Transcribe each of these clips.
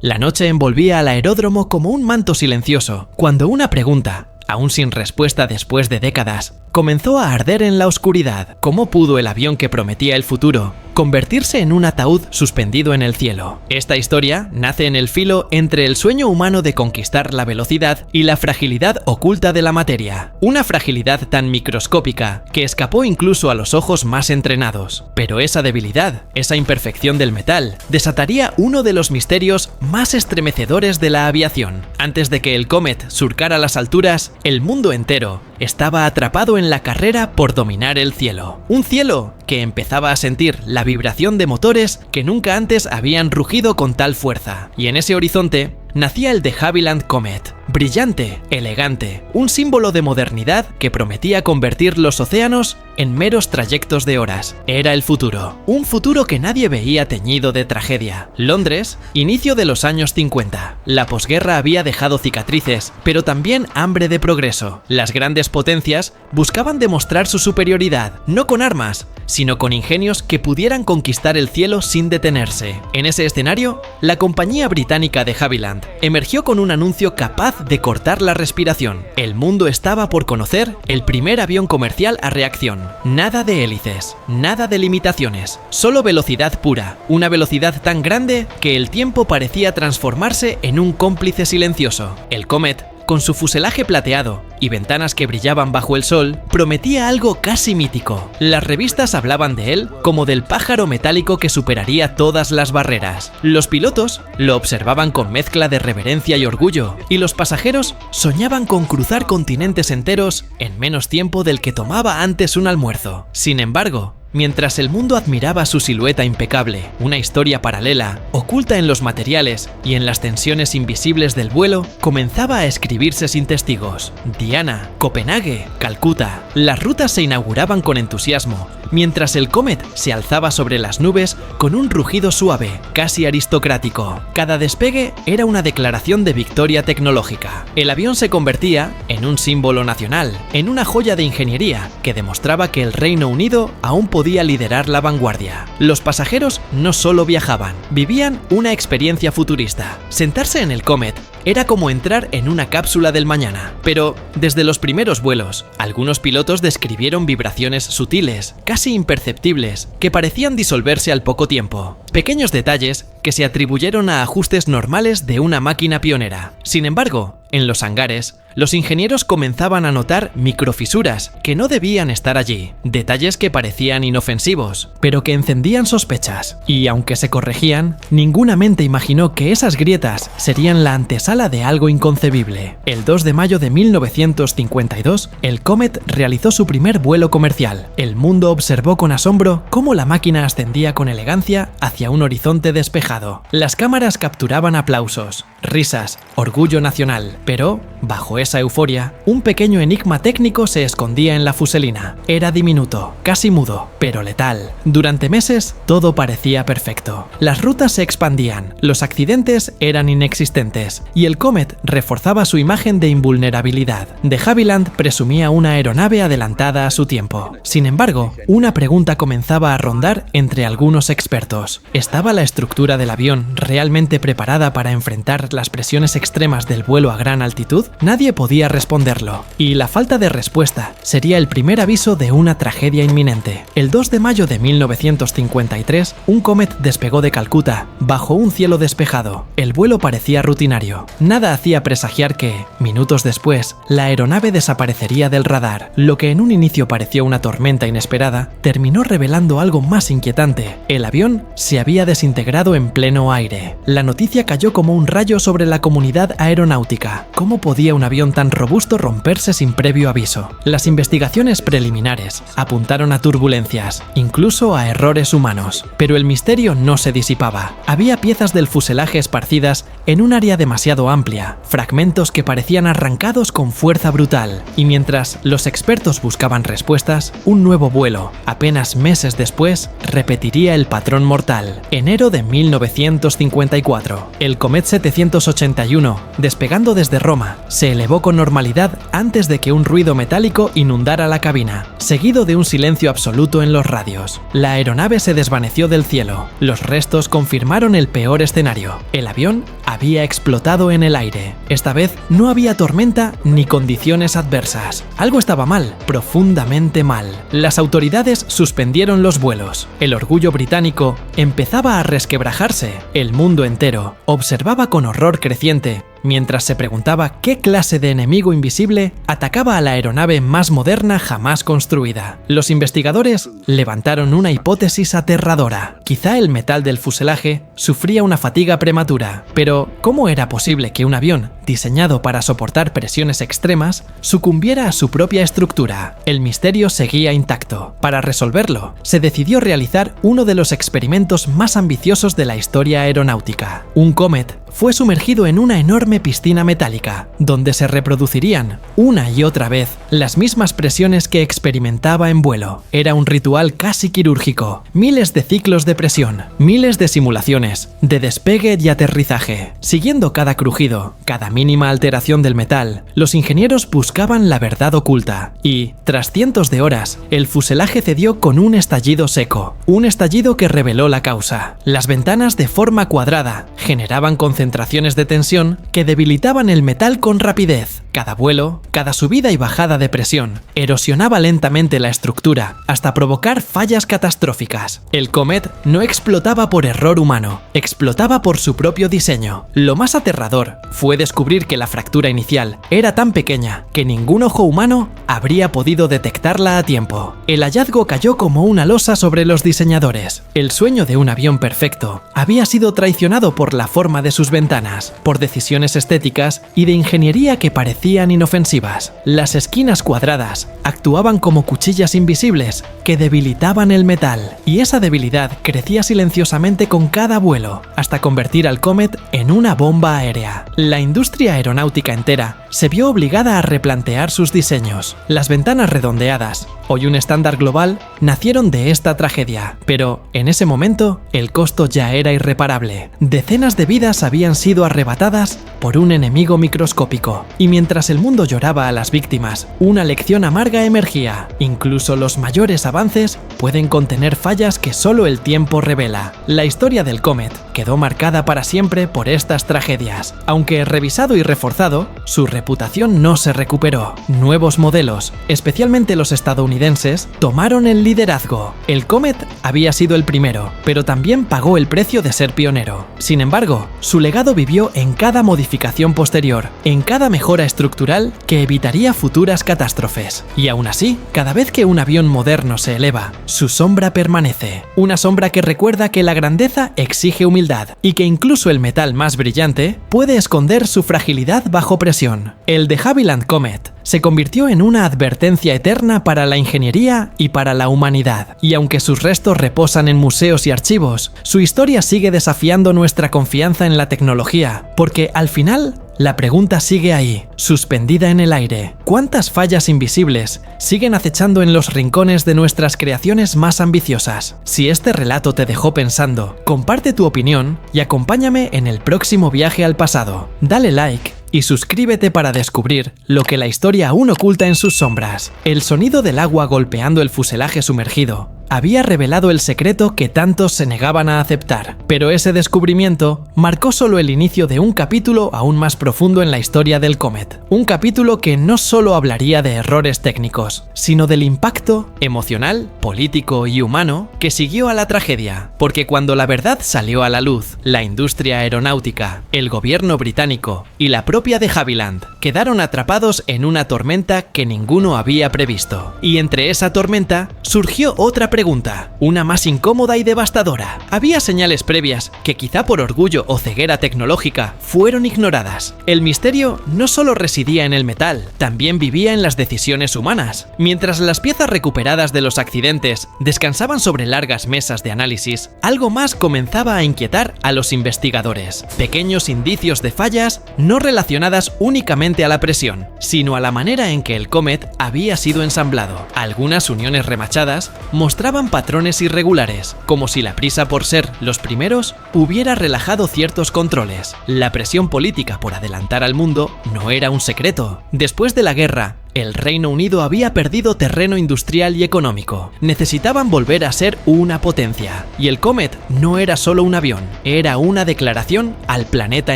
La noche envolvía al aeródromo como un manto silencioso, cuando una pregunta, aún sin respuesta después de décadas, comenzó a arder en la oscuridad. ¿Cómo pudo el avión que prometía el futuro convertirse en un ataúd suspendido en el cielo? Esta historia nace en el filo entre el sueño humano de conquistar la velocidad y la fragilidad oculta de la materia. Una fragilidad tan microscópica que escapó incluso a los ojos más entrenados. Pero esa debilidad, esa imperfección del metal, desataría uno de los misterios más estremecedores de la aviación. Antes de que el Comet surcara las alturas, el mundo entero estaba atrapado en la carrera por dominar el cielo. Un cielo que empezaba a sentir la vibración de motores que nunca antes habían rugido con tal fuerza. Y en ese horizonte nacía el de Havilland Comet. Brillante, elegante, un símbolo de modernidad que prometía convertir los océanos en meros trayectos de horas. Era el futuro, un futuro que nadie veía teñido de tragedia. Londres, inicio de los años 50. La posguerra había dejado cicatrices, pero también hambre de progreso. Las grandes potencias buscaban demostrar su superioridad, no con armas, sino con ingenios que pudieran conquistar el cielo sin detenerse. En ese escenario, la compañía británica de Havilland emergió con un anuncio capaz de cortar la respiración. El mundo estaba por conocer el primer avión comercial a reacción. Nada de hélices, nada de limitaciones, solo velocidad pura, una velocidad tan grande que el tiempo parecía transformarse en un cómplice silencioso. El Comet, con su fuselaje plateado y ventanas que brillaban bajo el sol, prometía algo casi mítico. Las revistas hablaban de él como del pájaro metálico que superaría todas las barreras. Los pilotos lo observaban con mezcla de reverencia y orgullo, y los pasajeros soñaban con cruzar continentes enteros en menos tiempo del que tomaba antes un almuerzo. Sin embargo, mientras el mundo admiraba su silueta impecable, una historia paralela, oculta en los materiales y en las tensiones invisibles del vuelo, comenzaba a escribirse sin testigos. Diana, Copenhague, Calcuta. Las rutas se inauguraban con entusiasmo, mientras el Comet se alzaba sobre las nubes con un rugido suave, casi aristocrático. Cada despegue era una declaración de victoria tecnológica. El avión se convertía en un símbolo nacional, en una joya de ingeniería que demostraba que el Reino Unido aún podía liderar la vanguardia. Los pasajeros no solo viajaban, vivían una experiencia futurista. Sentarse en el Comet era como entrar en una cápsula del mañana. Pero desde los primeros vuelos, algunos pilotos describieron vibraciones sutiles, casi imperceptibles, que parecían disolverse al poco tiempo. Pequeños detalles que se atribuyeron a ajustes normales de una máquina pionera. Sin embargo, en los hangares, los ingenieros comenzaban a notar microfisuras que no debían estar allí, detalles que parecían inofensivos, pero que encendían sospechas. Y aunque se corregían, ninguna mente imaginó que esas grietas serían la antesala de algo inconcebible. El 2 de mayo de 1952, el Comet realizó su primer vuelo comercial. El mundo observó con asombro cómo la máquina ascendía con elegancia hacia un horizonte despejado. Las cámaras capturaban aplausos, risas, orgullo nacional, pero, bajo esa euforia, un pequeño enigma técnico se escondía en la fuselina. Era diminuto, casi mudo, pero letal. Durante meses, todo parecía perfecto. Las rutas se expandían, los accidentes eran inexistentes, y el Comet reforzaba su imagen de invulnerabilidad. De Havilland presumía una aeronave adelantada a su tiempo. Sin embargo, una pregunta comenzaba a rondar entre algunos expertos. ¿Estaba la estructura del avión realmente preparada para enfrentar las presiones extremas del vuelo a gran altitud? Nadie podía responderlo, y la falta de respuesta sería el primer aviso de una tragedia inminente. El 2 de mayo de 1953, un Comet despegó de Calcuta, bajo un cielo despejado. El vuelo parecía rutinario. Nada hacía presagiar que, minutos después, la aeronave desaparecería del radar. Lo que en un inicio pareció una tormenta inesperada, terminó revelando algo más inquietante. El avión se había desintegrado en pleno aire. La noticia cayó como un rayo sobre la comunidad aeronáutica. ¿Cómo podía un avión tan robusto romperse sin previo aviso? Las investigaciones preliminares apuntaron a turbulencias, incluso a errores humanos. Pero el misterio no se disipaba. Había piezas del fuselaje esparcidas en un área demasiado amplia, fragmentos que parecían arrancados con fuerza brutal. Y mientras los expertos buscaban respuestas, un nuevo vuelo, apenas meses después, repetiría el patrón mortal. Enero de 1954. El Comet 781, despegando desde Roma, se elevó elevó con normalidad antes de que un ruido metálico inundara la cabina, seguido de un silencio absoluto en los radios. La aeronave se desvaneció del cielo. Los restos confirmaron el peor escenario. El avión había explotado en el aire. Esta vez no había tormenta ni condiciones adversas. Algo estaba mal, profundamente mal. Las autoridades suspendieron los vuelos. El orgullo británico empezaba a resquebrajarse. El mundo entero observaba con horror creciente mientras se preguntaba qué clase de enemigo invisible atacaba a la aeronave más moderna jamás construida. Los investigadores levantaron una hipótesis aterradora. Quizá el metal del fuselaje sufría una fatiga prematura, pero ¿cómo era posible que un avión diseñado para soportar presiones extremas sucumbiera a su propia estructura? El misterio seguía intacto. Para resolverlo, se decidió realizar uno de los experimentos más ambiciosos de la historia aeronáutica. Un Comet fue sumergido en una enorme piscina metálica, donde se reproducirían una y otra vez las mismas presiones que experimentaba en vuelo. Era un ritual casi quirúrgico, miles de ciclos de presión, miles de simulaciones, de despegue y aterrizaje. Siguiendo cada crujido, cada mínima alteración del metal, los ingenieros buscaban la verdad oculta y, tras cientos de horas, el fuselaje cedió con un estallido seco, un estallido que reveló la causa. Las ventanas de forma cuadrada generaban concentraciones de tensión que debilitaban el metal con rapidez. Cada vuelo, cada subida y bajada de presión, erosionaba lentamente la estructura hasta provocar fallas catastróficas. El Comet no explotaba por error humano, explotaba por su propio diseño. Lo más aterrador fue descubrir que la fractura inicial era tan pequeña que ningún ojo humano habría podido detectarla a tiempo. El hallazgo cayó como una losa sobre los diseñadores. El sueño de un avión perfecto había sido traicionado por la forma de sus ventanas, por decisiones estéticas y de ingeniería que parecían inofensivas. Las esquinas cuadradas actuaban como cuchillas invisibles que debilitaban el metal, y esa debilidad crecía silenciosamente con cada vuelo, hasta convertir al Comet en una bomba aérea. La industria aeronáutica entera se vio obligada a replantear sus diseños. Las ventanas redondeadas, hoy un estándar global, nacieron de esta tragedia, pero en ese momento el costo ya era irreparable. Decenas de vidas habían sido arrebatadas por un enemigo microscópico, y mientras el mundo lloraba a las víctimas, una lección amarga emergía. Incluso los mayores avances pueden contener fallas que solo el tiempo revela. La historia del Comet quedó marcada para siempre por estas tragedias. Aunque revisado y reforzado, su reputación no se recuperó. Nuevos modelos, especialmente los estadounidenses, tomaron el liderazgo. El Comet había sido el primero, pero también pagó el precio de ser pionero. Sin embargo, su legado vivió en cada modificación posterior, en cada mejora estructural que evitaría futuras catástrofes. Y aún así, cada vez que un avión moderno se eleva, su sombra permanece. Una sombra que recuerda que la grandeza exige humildad y que incluso el metal más brillante puede esconder su fragilidad bajo presión. El de Havilland Comet se convirtió en una advertencia eterna para la ingeniería y para la humanidad. Y aunque sus restos reposan en museos y archivos, su historia sigue desafiando nuestra confianza en la tecnología, porque al final la pregunta sigue ahí, suspendida en el aire. ¿Cuántas fallas invisibles siguen acechando en los rincones de nuestras creaciones más ambiciosas? Si este relato te dejó pensando, comparte tu opinión y acompáñame en el próximo viaje al pasado. Dale like y suscríbete para descubrir lo que la historia aún oculta en sus sombras. El sonido del agua golpeando el fuselaje sumergido había revelado el secreto que tantos se negaban a aceptar, pero ese descubrimiento marcó solo el inicio de un capítulo aún más profundo en la historia del Comet. Un capítulo que no solo hablaría de errores técnicos, sino del impacto emocional, político y humano que siguió a la tragedia, porque cuando la verdad salió a la luz, la industria aeronáutica, el gobierno británico y la propia de Havilland quedaron atrapados en una tormenta que ninguno había previsto. Y entre esa tormenta surgió otra pregunta, una más incómoda y devastadora. Había señales previas que quizá por orgullo o ceguera tecnológica fueron ignoradas. El misterio no solo residía en el metal, también vivía en las decisiones humanas. Mientras las piezas recuperadas de los accidentes descansaban sobre largas mesas de análisis, algo más comenzaba a inquietar a los investigadores. Pequeños indicios de fallas no relacionadas únicamente a la presión, sino a la manera en que el Comet había sido ensamblado. Algunas uniones remachadas mostraban mostraban patrones irregulares, como si la prisa por ser los primeros hubiera relajado ciertos controles. La presión política por adelantar al mundo no era un secreto. Después de la guerra, el Reino Unido había perdido terreno industrial y económico. Necesitaban volver a ser una potencia. Y el Comet no era solo un avión, era una declaración al planeta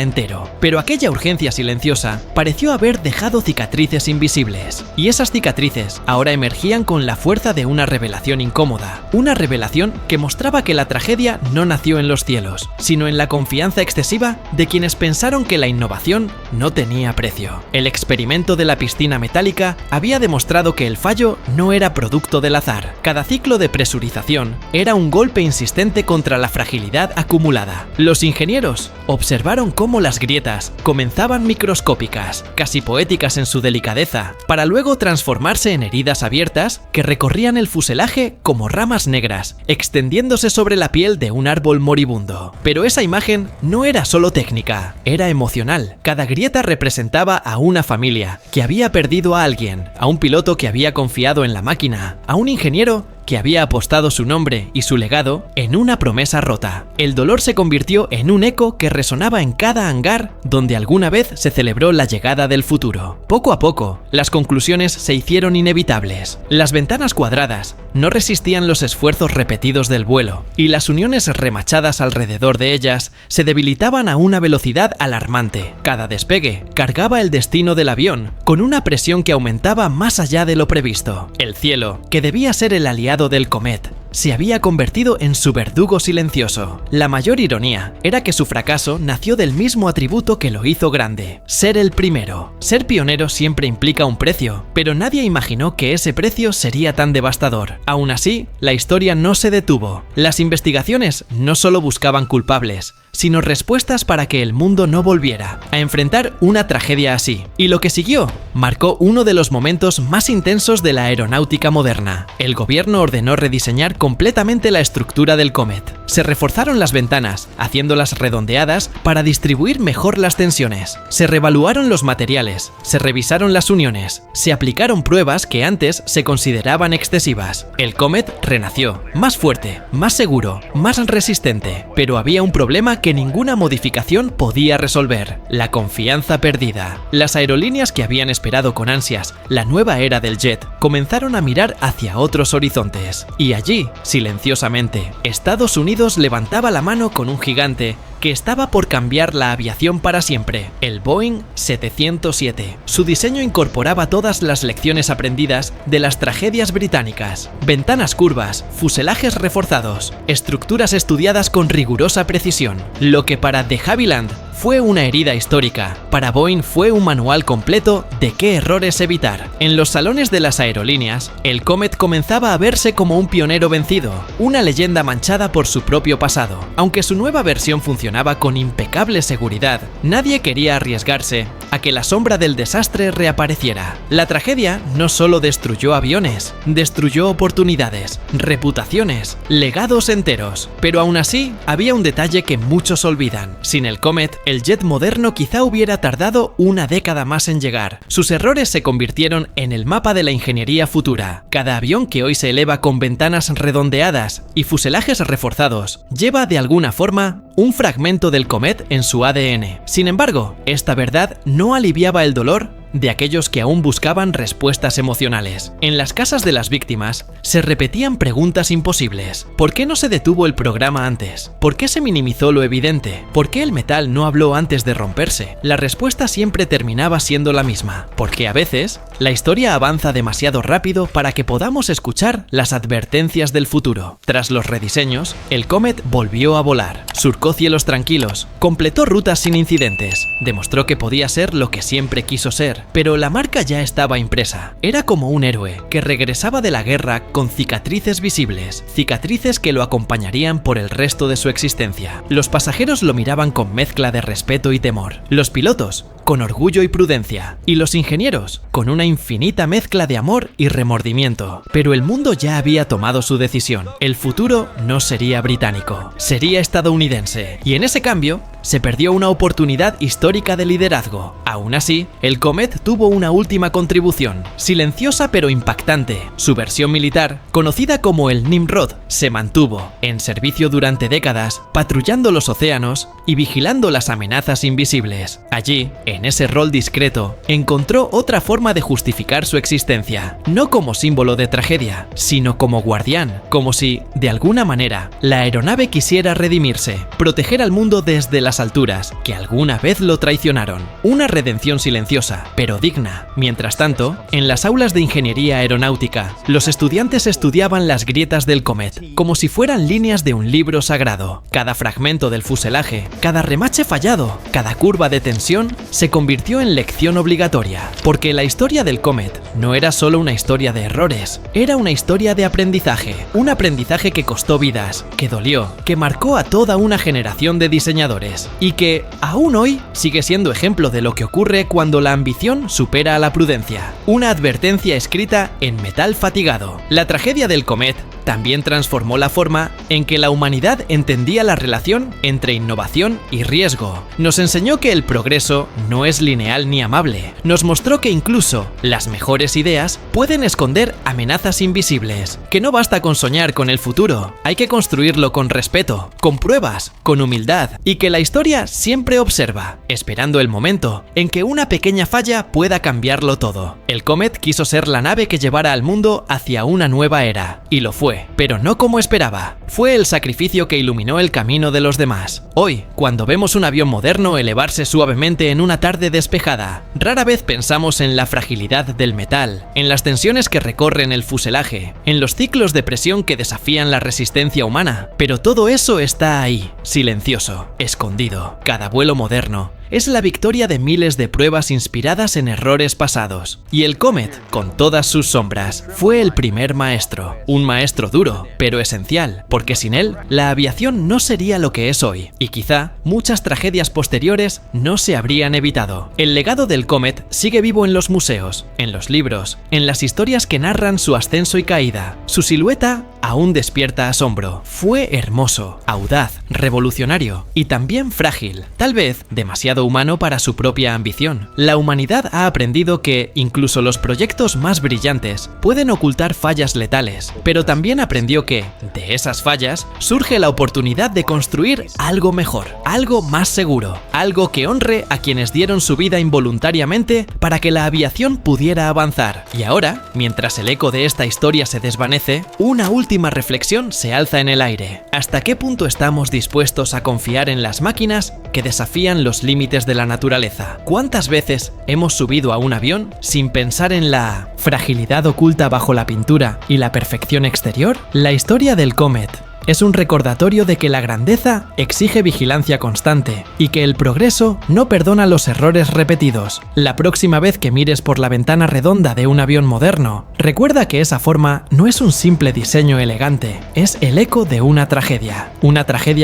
entero. Pero aquella urgencia silenciosa pareció haber dejado cicatrices invisibles. Y esas cicatrices ahora emergían con la fuerza de una revelación incómoda. Una revelación que mostraba que la tragedia no nació en los cielos, sino en la confianza excesiva de quienes pensaron que la innovación no tenía precio. El experimento de la piscina metálica había demostrado que el fallo no era producto del azar. Cada ciclo de presurización era un golpe insistente contra la fragilidad acumulada. Los ingenieros observaron cómo las grietas comenzaban microscópicas, casi poéticas en su delicadeza, para luego transformarse en heridas abiertas que recorrían el fuselaje como ramas negras, extendiéndose sobre la piel de un árbol moribundo. Pero esa imagen no era solo técnica, era emocional. Cada grieta representaba a una familia que había perdido a alguien, a un piloto que había confiado en la máquina, a un ingeniero que había apostado su nombre y su legado en una promesa rota. El dolor se convirtió en un eco que resonaba en cada hangar donde alguna vez se celebró la llegada del futuro. Poco a poco, las conclusiones se hicieron inevitables. Las ventanas cuadradas no resistían los esfuerzos repetidos del vuelo, y las uniones remachadas alrededor de ellas se debilitaban a una velocidad alarmante. Cada despegue cargaba el destino del avión, con una presión que aumentaba más allá de lo previsto. El cielo, que debía ser el aliado del Comet, se había convertido en su verdugo silencioso. La mayor ironía era que su fracaso nació del mismo atributo que lo hizo grande: ser el primero. Ser pionero siempre implica un precio, pero nadie imaginó que ese precio sería tan devastador. Aún así, la historia no se detuvo. Las investigaciones no solo buscaban culpables, sino respuestas para que el mundo no volviera a enfrentar una tragedia así. Y lo que siguió marcó uno de los momentos más intensos de la aeronáutica moderna. El gobierno ordenó rediseñar completamente la estructura del Comet. Se reforzaron las ventanas, haciéndolas redondeadas para distribuir mejor las tensiones. Se reevaluaron los materiales, se revisaron las uniones, se aplicaron pruebas que antes se consideraban excesivas. El Comet renació, más fuerte, más seguro, más resistente. Pero había un problema que ninguna modificación podía resolver: la confianza perdida. Las aerolíneas que habían esperado con ansias la nueva era del jet comenzaron a mirar hacia otros horizontes. Y allí, silenciosamente, Estados Unidos levantaba la mano con un gigante que estaba por cambiar la aviación para siempre: el Boeing 707. Su diseño incorporaba todas las lecciones aprendidas de las tragedias británicas: ventanas curvas, fuselajes reforzados, estructuras estudiadas con rigurosa precisión. Lo que para de Havilland fue una herida histórica, para Boeing fue un manual completo de qué errores evitar. En los salones de las aerolíneas, el Comet comenzaba a verse como un pionero vencido, una leyenda manchada por su propio pasado. Aunque su nueva versión funcionaba con impecable seguridad, nadie quería arriesgarse a que la sombra del desastre reapareciera. La tragedia no solo destruyó aviones, destruyó oportunidades, reputaciones, legados enteros. Pero aún así, había un detalle que muchos olvidan: sin el Comet, el jet moderno quizá hubiera tardado una década más en llegar. Sus errores se convirtieron en el mapa de la ingeniería futura. Cada avión que hoy se eleva con ventanas redondeadas y fuselajes reforzados lleva de alguna forma un fragmento del Comet en su ADN. Sin embargo, esta verdad no aliviaba el dolor de aquellos que aún buscaban respuestas emocionales. En las casas de las víctimas se repetían preguntas imposibles. ¿Por qué no se detuvo el programa antes? ¿Por qué se minimizó lo evidente? ¿Por qué el metal no habló antes de romperse? La respuesta siempre terminaba siendo la misma: porque a veces la historia avanza demasiado rápido para que podamos escuchar las advertencias del futuro. Tras los rediseños, el Comet volvió a volar, surcó cielos tranquilos, completó rutas sin incidentes, demostró que podía ser lo que siempre quiso ser. Pero la marca ya estaba impresa. Era como un héroe que regresaba de la guerra con cicatrices visibles, cicatrices que lo acompañarían por el resto de su existencia. Los pasajeros lo miraban con mezcla de respeto y temor, los pilotos con orgullo y prudencia, y los ingenieros con una infinita mezcla de amor y remordimiento. Pero el mundo ya había tomado su decisión. El futuro no sería británico, sería estadounidense, y en ese cambio se perdió una oportunidad histórica de liderazgo. Aún así, el Comet tuvo una última contribución, silenciosa pero impactante. Su versión militar, conocida como el Nimrod, se mantuvo en servicio durante décadas, patrullando los océanos y vigilando las amenazas invisibles. Allí, en ese rol discreto, encontró otra forma de justificar su existencia, no como símbolo de tragedia, sino como guardián, como si, de alguna manera, la aeronave quisiera redimirse, proteger al mundo desde las alturas, que alguna vez lo traicionaron. Una redención silenciosa, pero digna. Mientras tanto, en las aulas de ingeniería aeronáutica, los estudiantes estudiaban las grietas del Comet, como si fueran líneas de un libro sagrado. Cada fragmento del fuselaje, cada remache fallado, cada curva de tensión, se convirtió en lección obligatoria, porque la historia del Comet no era solo una historia de errores, era una historia de aprendizaje, un aprendizaje que costó vidas, que dolió, que marcó a toda una generación de diseñadores, y que, aún hoy, sigue siendo ejemplo de lo que ocurre cuando la ambición supera a la prudencia. Una advertencia escrita en metal fatigado. La tragedia del Comet también transformó la forma en que la humanidad entendía la relación entre innovación y riesgo. Nos enseñó que el progreso no es lineal ni amable. Nos mostró que incluso las mejores ideas pueden esconder amenazas invisibles, que no basta con soñar con el futuro, hay que construirlo con respeto, con pruebas, con humildad, y que la historia siempre observa, esperando el momento en que una pequeña falla pueda cambiarlo todo. El Comet quiso ser la nave que llevara al mundo hacia una nueva era, y lo fue. Pero no como esperaba. Fue el sacrificio que iluminó el camino de los demás. Hoy, cuando vemos un avión moderno elevarse suavemente en una tarde despejada, rara vez pensamos en la fragilidad del metal, en las tensiones que recorren el fuselaje, en los ciclos de presión que desafían la resistencia humana. Pero todo eso está ahí, silencioso, escondido. Cada vuelo moderno es la victoria de miles de pruebas inspiradas en errores pasados. Y el Comet, con todas sus sombras, fue el primer maestro. Un maestro duro, pero esencial, porque sin él, la aviación no sería lo que es hoy. Y quizá, muchas tragedias posteriores no se habrían evitado. El legado del Comet sigue vivo en los museos, en los libros, en las historias que narran su ascenso y caída. Su silueta aún despierta asombro. Fue hermoso, audaz, revolucionario y también frágil, tal vez demasiado humano para su propia ambición. La humanidad ha aprendido que incluso los proyectos más brillantes pueden ocultar fallas letales, pero también aprendió que, de esas fallas, surge la oportunidad de construir algo mejor, algo más seguro, algo que honre a quienes dieron su vida involuntariamente para que la aviación pudiera avanzar. Y ahora, mientras el eco de esta historia se desvanece, una última reflexión se alza en el aire. ¿Hasta qué punto estamos dispuestos a confiar en las máquinas que desafían los límites de la naturaleza? ¿Cuántas veces hemos subido a un avión sin pensar en la fragilidad oculta bajo la pintura y la perfección exterior? La historia del Comet es un recordatorio de que la grandeza exige vigilancia constante y que el progreso no perdona los errores repetidos. La próxima vez que mires por la ventana redonda de un avión moderno, recuerda que esa forma no es un simple diseño elegante, es el eco de una tragedia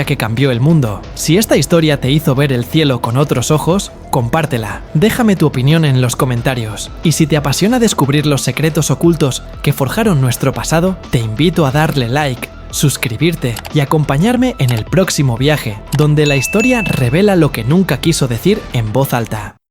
que cambió el mundo. Si esta historia te hizo ver el cielo con otros ojos, compártela, déjame tu opinión en los comentarios. Y si te apasiona descubrir los secretos ocultos que forjaron nuestro pasado, te invito a darle like, suscribirte y acompañarme en el próximo viaje, donde la historia revela lo que nunca quiso decir en voz alta.